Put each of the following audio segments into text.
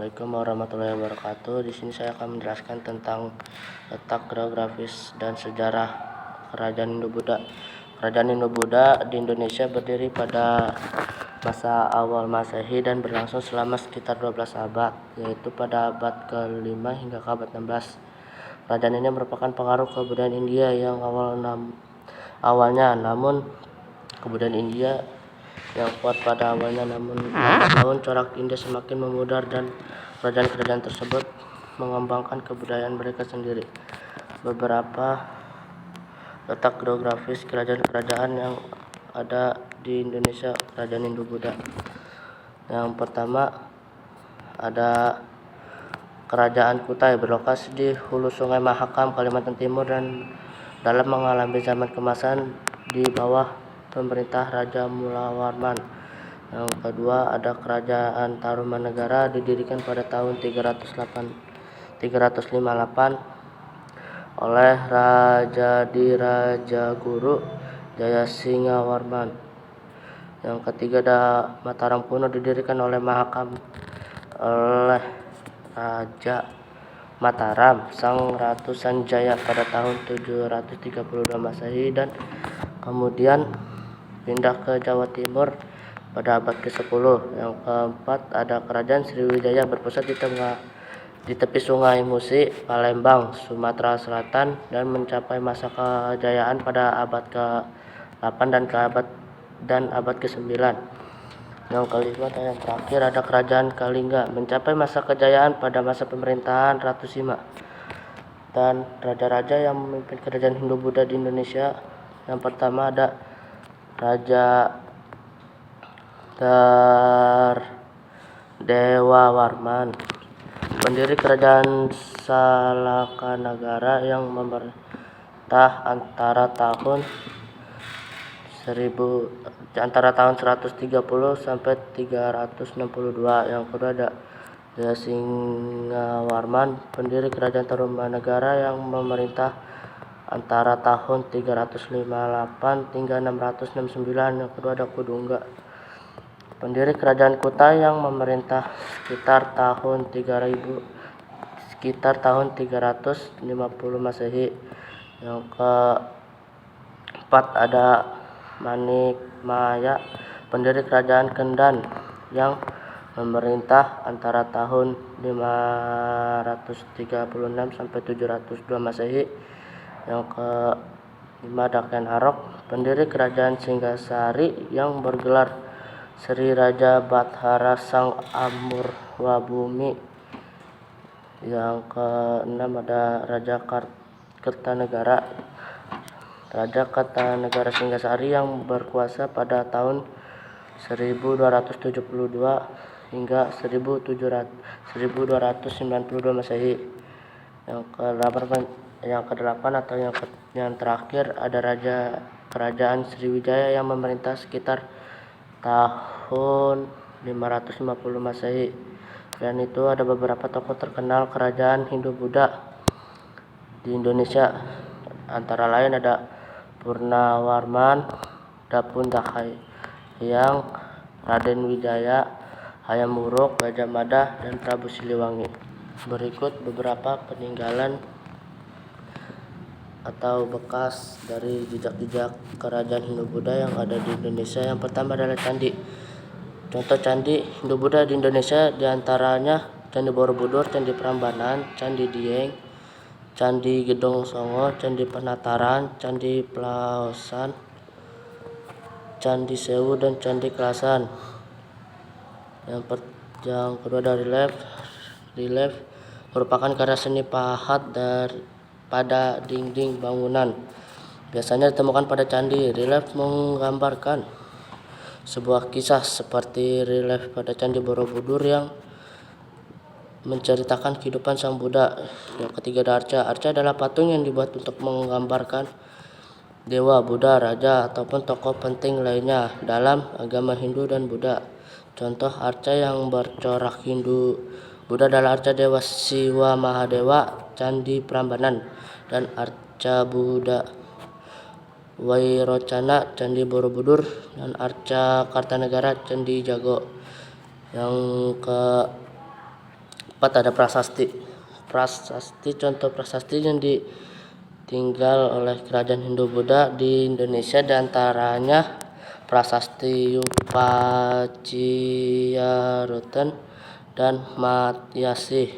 Assalamualaikum warahmatullahi wabarakatuh. Di sini saya akan menjelaskan tentang letak geografis dan sejarah Kerajaan Hindu-Buddha. Kerajaan Hindu-Buddha di Indonesia berdiri pada masa awal Masehi dan berlangsung selama sekitar 12 abad, yaitu pada abad ke-5 hingga ke abad 16. Kerajaan ini merupakan pengaruh kebudayaan India yang awalnya, namun kebudayaan India yang kuat pada awalnya, namun lambat laun corak India semakin memudar dan kerajaan-kerajaan tersebut mengembangkan kebudayaan mereka sendiri. Beberapa letak geografis kerajaan-kerajaan yang ada di Indonesia, Kerajaan Hindu-Buddha. Yang pertama ada Kerajaan Kutai, berlokasi di hulu Sungai Mahakam, Kalimantan Timur, dan dalam mengalami zaman kemasan di bawah pemerintah Raja Mulawarman. Yang kedua ada Kerajaan Tarumanegara, didirikan pada tahun 358 oleh Raja Dirajaguru Jayasinghawarman. Yang ketiga ada Mataram kuno, didirikan oleh Raja Mataram, Sang Ratu Sanjaya pada tahun 732 Masehi, dan kemudian pindah ke Jawa Timur pada abad ke-10. Yang keempat ada Kerajaan Sriwijaya, berpusat di tepi Sungai Musi, Palembang, Sumatera Selatan, dan mencapai masa kejayaan pada abad ke-8 dan abad ke-9. Yang kelima dan yang terakhir ada Kerajaan Kalingga, mencapai masa kejayaan pada masa pemerintahan Ratu Sima. Dan raja-raja yang memimpin Kerajaan Hindu-Buddha di Indonesia, yang pertama ada Raja Dewawarman, pendiri Kerajaan Salakanagara yang memerintah antara tahun 130 sampai 362. Yang kedua ada Jayasinghawarman, pendiri Kerajaan Tarumanegara yang memerintah antara tahun 358 hingga 669. Yang kedua ada Kudungga, pendiri Kerajaan Kutai yang memerintah sekitar tahun 350 Masehi. Yang keempat ada Manikmaya, pendiri Kerajaan Kendan yang memerintah antara tahun 536 sampai 702 Masehi. Yang kelima ada Ken Arok, pendiri Kerajaan Singgasari yang bergelar Sri Raja Bathara Sang Amurwabhumi. Yang keenam ada Raja Kertanegara. Raja Kertanegara Singgasari yang berkuasa pada tahun 1272 hingga 1292 Masehi. Yang kedelapan atau yang terakhir ada Kerajaan Sriwijaya yang memerintah sekitar tahun 550 Masehi. Dan itu ada beberapa tokoh terkenal Kerajaan Hindu-Buddha di Indonesia, antara lain ada Purnawarman, Dapun Dahayang, Raden Wijaya, Hayam Wuruk, Gajah Mada, dan Prabu Siliwangi. Berikut beberapa peninggalan atau bekas dari jejak-jejak Kerajaan Hindu-Buddha yang ada di Indonesia. Yang pertama adalah candi. Contoh candi Hindu-Buddha di Indonesia diantaranya Candi Borobudur, Candi Prambanan, Candi Dieng, Candi Gedong Songo, Candi Penataran, Candi Plaosan, Candi Sewu, dan Candi Kelasan. Yang kedua ada relief. Relief merupakan karya seni pahat pada dinding bangunan. Biasanya ditemukan pada candi. Relief menggambarkan sebuah kisah, seperti relief pada Candi Borobudur yang menceritakan kehidupan Sang Buddha. Yang ketiga ada arca. Arca adalah patung yang dibuat untuk menggambarkan dewa, Buddha, raja, ataupun tokoh penting lainnya dalam agama Hindu dan Buddha. Contoh arca yang bercorak Hindu Buddha adalah arca Dewa Siwa Mahadewa, Candi Prambanan, dan arca Buddha Wairocana, Candi Borobudur, dan arca Kartanegara, Candi Jago. Yang Empat, ada prasasti. Prasasti, contoh prasasti yang ditinggal oleh kerajaan Hindu-Buddha di Indonesia diantaranya Prasasti Yupaciyarutan dan Matyasih.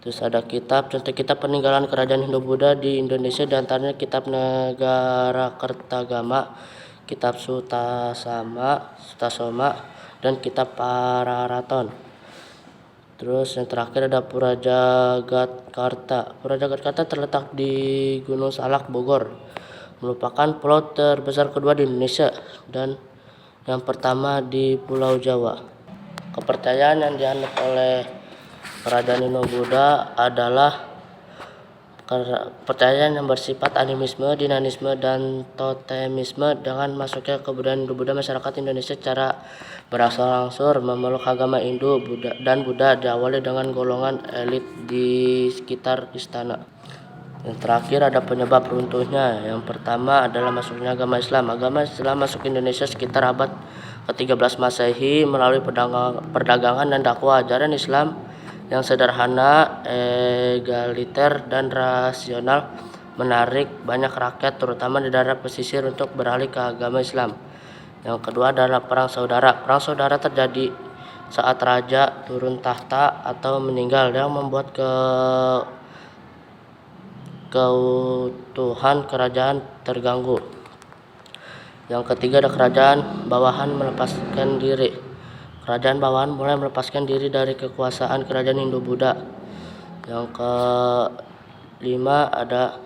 Terus ada kitab, contoh kitab peninggalan kerajaan Hindu-Buddha di Indonesia diantaranya Kitab Negara Kertagama, Kitab Sutasoma, dan Kitab Pararaton. Terus yang terakhir ada Pura Jagatkarta. Pura Jagatkarta terletak di Gunung Salak, Bogor, merupakan pulau terbesar kedua di Indonesia dan yang pertama di Pulau Jawa. Kepercayaan yang dianut oleh kerajaan Hindu-Buddha adalah kepercayaan yang bersifat animisme, dinamisme, dan totemisme. Dengan masuknya kebudayaan Hindu-Buddha, masyarakat Indonesia secara berangsur-angsur memeluk agama Hindu dan Buddha, diawali dengan golongan elit di sekitar istana. Yang terakhir ada penyebab runtuhnya. Yang pertama adalah masuknya agama Islam. Agama Islam masuk ke Indonesia sekitar abad ke-13 Masehi melalui perdagangan dan dakwah. Ajaran Islam yang sederhana, egaliter, dan rasional menarik banyak rakyat terutama di daerah pesisir untuk beralih ke agama Islam. Yang kedua adalah perang saudara. Perang saudara terjadi saat raja turun tahta atau meninggal yang membuat keutuhan kerajaan terganggu. Yang ketiga ada kerajaan bawahan melepaskan diri. Kerajaan bawahan mulai melepaskan diri dari kekuasaan kerajaan Hindu-Buddha. Yang kelima ada